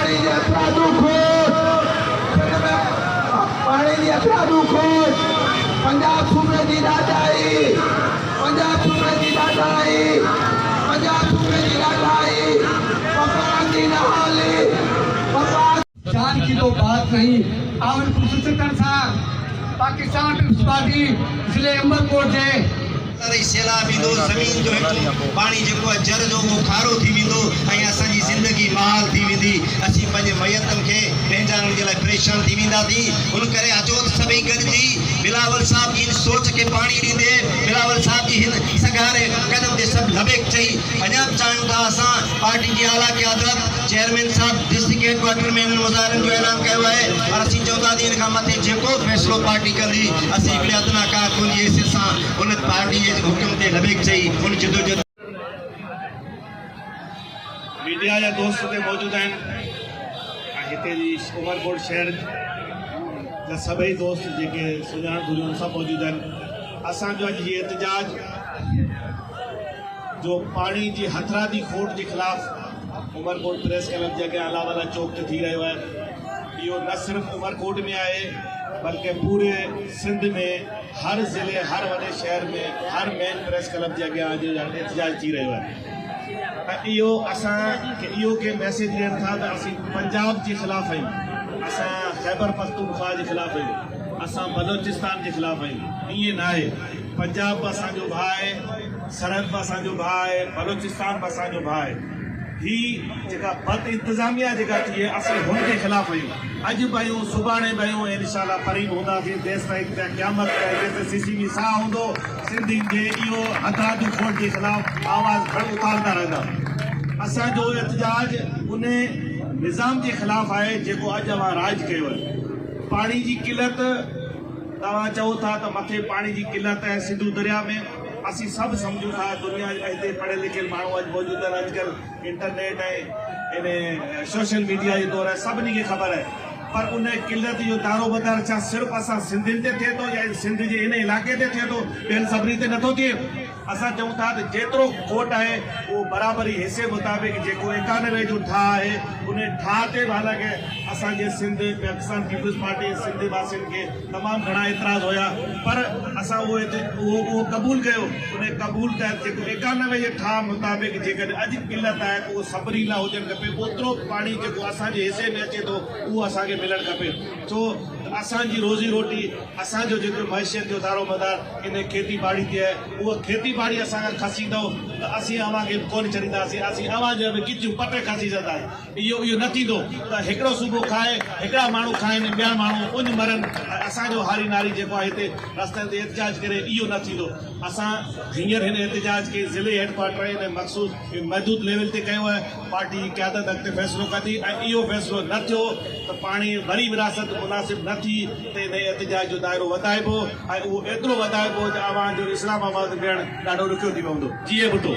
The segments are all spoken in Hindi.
पानी जे अपराधू खोट पानी जे अपराधू खोट पंजाब सूबे जी ॾाढाई पंजाब सूबे जी ॾाढाई पंजाब सूबे जी ॾाढाई पपान जी नहाली पपान जान की तो बात नहीं। आवन पुरुषोत्तम साहब पाकिस्तान पीपल्स पार्टी जिले उमरकोट जे सैलाब ईंदो ज़मीन जो हेठो पानी जेको आहे जर जो उहो खारो थी वेंदो ऐं असांजी ज़िंदगी महाल थी वेंदी। असीं पंहिंजे मैयतनि खे पंहिंजाइण जे लाइ परेशान थी वेंदासीं। हुन करे अचो त सभई गॾिजी बिलावल साहब जी सोच खे पाणी ॾींदे बिलावल साहब जी हिन सगारे कदम ते सभु लबेक चई अञा चाहियूं था। असां पार्टी जी आला क़यादत चेयरमैन साहब डिस्ट्रिक्ट हेडक्वार्टर में हिननि मुज़ाहिरनि जो ऐलान कयो आहे और असीं चवंदासीं हिन खां मथे जेको फ़ैसिलो पार्टी कंदी असीं हिकिड़े अदनाकार ख़ून जी हैसियत सां हुन पार्टी जे हुकुम ते लबेक चई हुन जदोजहद मीडिया जा दोस्त ते मौजूद आहिनि ऐं हिते जी उमरकोट शहर जा सभई दोस्त जेके सुञाण घुरियूं सभु मौजूद आहिनि। असांजो अॼु हीअ एहतजाज जो पाणी जी हथरादी खोट जे ख़िलाफ़ उमरकोट प्रेस क्लब जे अॻियां अलावाला चौक ते थी रहियो आहे। इहो न सिर्फ़ु उमरकोट में आहे बल्कि पूरे सिंध में हर ज़िले हर वॾे शहर में हर मेन प्रेस क्लब जे अॻियां अॼु एहतजाज थी रहियो आहे। ऐं इहो असांखे इहो के मैसेज ॾियनि था त असीं पंजाब जे ख़िलाफ़ु आहियूं, असां ख़ैबर पख्तूनख्वा जे ख़िलाफ़ु आहियूं, असां बलोचिस्तान जे ख़िलाफ़ु आहियूं। ईअं न आहे। पंजाब बि असांजो भाउ आहे, सरहद बि असांजो भाउ आहे, बलोचिस्तान बि असांजो भाउ आहे। ही जेका बद इंतज़ामिया जेका थी आहे असीं हुनजे ख़िलाफ़ु आहियूं। अॼु बि आहियूं सुभाणे बि आहियूं ऐं इंशाअल्लाह परीब हूंदासीं तेसि ताईं क़यामत जेसि CCB साह हूंदो सिंधियुनि जे इहो हथरादू खोट जे ख़िलाफ़ु आवाज़ खड़ उतारंदा रहंदा। असांजो एहतजाज उन निज़ाम जे ख़िलाफ़ु आहे जेको अॼु अवां राज कयो आहे। पाणी जी किल्लत तव्हां चओ था त मथे पाणी जी किल्लत आहे सिंधु दरिया में। असीं सभु सम्झूं था दुनिया हिते पढ़ियल लिखियल माण्हू अॼु मौजूदु आहिनि। अॼुकल्ह इंटरनेट ऐं इन सोशल मीडिया जे दौर आहे, सभिनी खे ख़बर आहे। पर उन किल्लत जो दारो बदार छा सिर्फ़ु असां सिंधियुनि ते थिए थो या सिंध जे इन इलाइक़े ते थिए थो, ॿियनि सभिनी ते नथो थिए। असां चऊं था त जेतिरो खोट आहे उहो बराबरी हिसे मुताबिक़ जेको 91 जो ठाह आहे उन ठाह ते बि हालांकि असांजे सिंध पाकिस्तान पीपल्स पार्टी सिंध वासियुनि खे तमामु घणा एतिराज़ हुया, पर असां उहो क़बूल कयो। उन क़बूल त जेको 91 जे ठाह मुताबिक़ जेकॾहिं अॼु किल्लत आहे त उहो सब्री लाइ हुजणु खपे। ओतिरो पाणी जेको असांजे हिसे में अचे थो उहो असांखे मिलणु खपे। छो असांजी रोज़ी रोटी असांजो जेको मैशियत जो दारो मदार इन खेती बाड़ी ते आहे। उहा खेती बाड़ी असांखे खसींदो त असीं अव्हांखे कोन छॾींदासीं, असीं अव्हांजे बि किचियूं पटे खसी सघंदासीं। इहो न थींदो त हिकिड़ो सूबो खाए हिकिड़ा माण्हू खाइनि ॿिया माण्हू उन मरनि। असांजो हारी नारी जेको आहे हिते रस्तनि ते एहतजाज करे इहो न थींदो। असां हींअर हिन एहतजाज खे ज़िले हेडक्वार्टर ऐं मखसूस महदूद लेवल ते कयो आहे। पार्टी जी क़यादत अॻिते फ़ैसिलो कंदी ऐं इहो फ़ैसिलो न थियो त पाणी वरी विरासत मुनासिब न थी त इन एहतजाज जो दाइरो वधाइबो ऐं उहो एतिरो वधाइबो त अव्हां जो इस्लामाबाद भेण ॾाढो ॾुखियो थी पवंदो। जीअं भुटो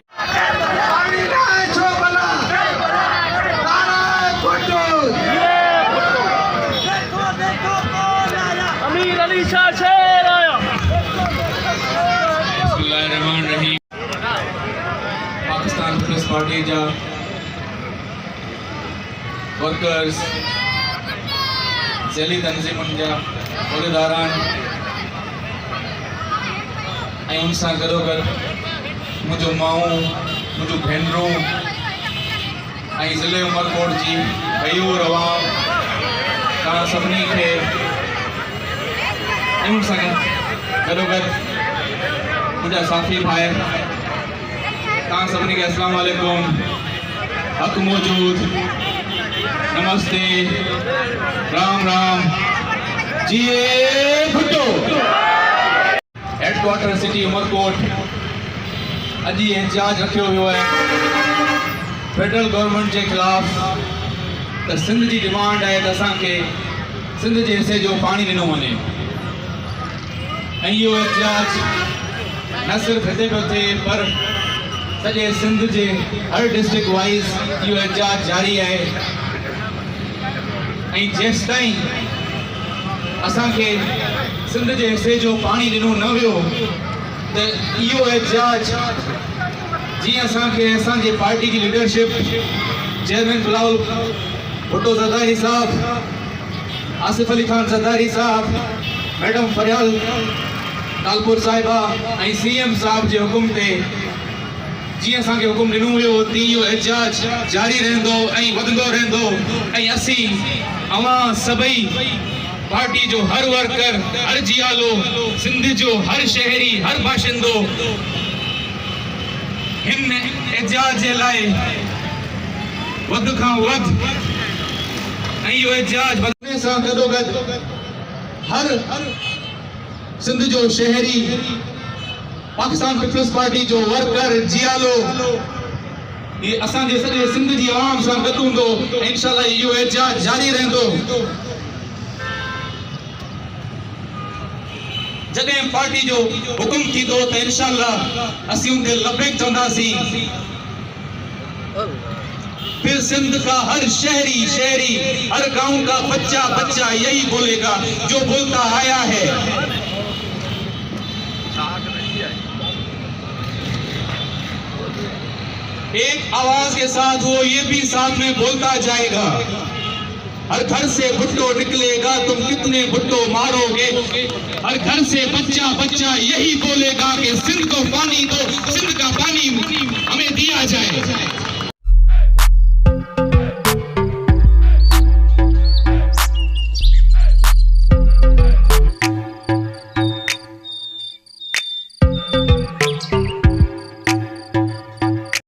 पाकिस्तान पीपल्स पार्टी जा वर्कर्स ज़ैली तंज़ीमुनि जा उहिदेदारान ऐं उन सां गॾोगॾु मुंहिंजो माऊं मुंहिंजूं भेनरूं ऐं ज़िले उमरकोट जी भयूं रवां तव्हां सभिनी खे ऐं उन सां गॾोगॾु मुंहिंजा साथी भाई तव्हां सभिनी खे अस्सलाम वालेकुम, हक़ मौजूद, नमस्ते, राम राम, जिए भुट्टो। हेडक्वार्टर सिटी उमरकोट अॼु एहतजाज रखियो वियो आहे फेडरल गवर्नमेंट जे ख़िलाफ़ त सिंध जी डिमांड आहे त असांखे सिंध जे हिसे जो पाणी ॾिनो वञे। ऐं इहो एहतजाज न सिर्फ़ु हिते पियो थिए पर सॼे सिंध जे हर डिस्ट्रिक्ट वाइज़ इहो एहतजाज जारी आहे। ऐं जेसि ताईं असांखे सिंध जे हिसे जो पाणी ॾिनो न वियो त इहो एहतजाज जीअं असांखे असांजे पार्टी जी लीडरशिप चेयरमैन बिलावल भुट्टो ज़रदारी साहब, आसिफ अली खान ज़रदारी साहब, मैडम फरियाल तालपुर साहिबा ऐं CM साहब जे हुकुम ते जीअं असांखे हुकुम ॾिनो हुयो तीअं इहो एहतिजाज जारी रहंदो ऐं वधंदो रहंदो ऐं असीं अवां सभई पार्टी जो हर वर्कर, हर जियालो, सिंध जो हर शहरी, हर बाशिंदो हिन एहतिजाज जे लाइ वध खां वध ऐं इहो एहतिजाज वधने सां गॾोगॾु हर सिंध जो शहरी, पाकिस्तान पीपल्स पार्टी जो वर्कर, जियालो ये असांजे सॼे सिंध जी आवाम सां गॾु हूंदो। इंशाअल्लाह इहो एहतिजाज जारी रहंदो। जॾहिं पार्टी जो हुकुम थींदो त इंशाअल्लाह असीं उनते लबैक चवंदासीं। फिर सिंध का हर शहरी, हर गांव का बच्चा यही बोलेगा जो बोलता आया है। एक आवाज के साथ वो ये भी साथ में बोलता जाएगा, हर घर से भुट्टो निकलेगा तुम कितने भुट्टो मारोगे। हर घर से बच्चा यही बोलेगा कि सिंध को पानी दो, सिंध का पानी हमें दिया जाए।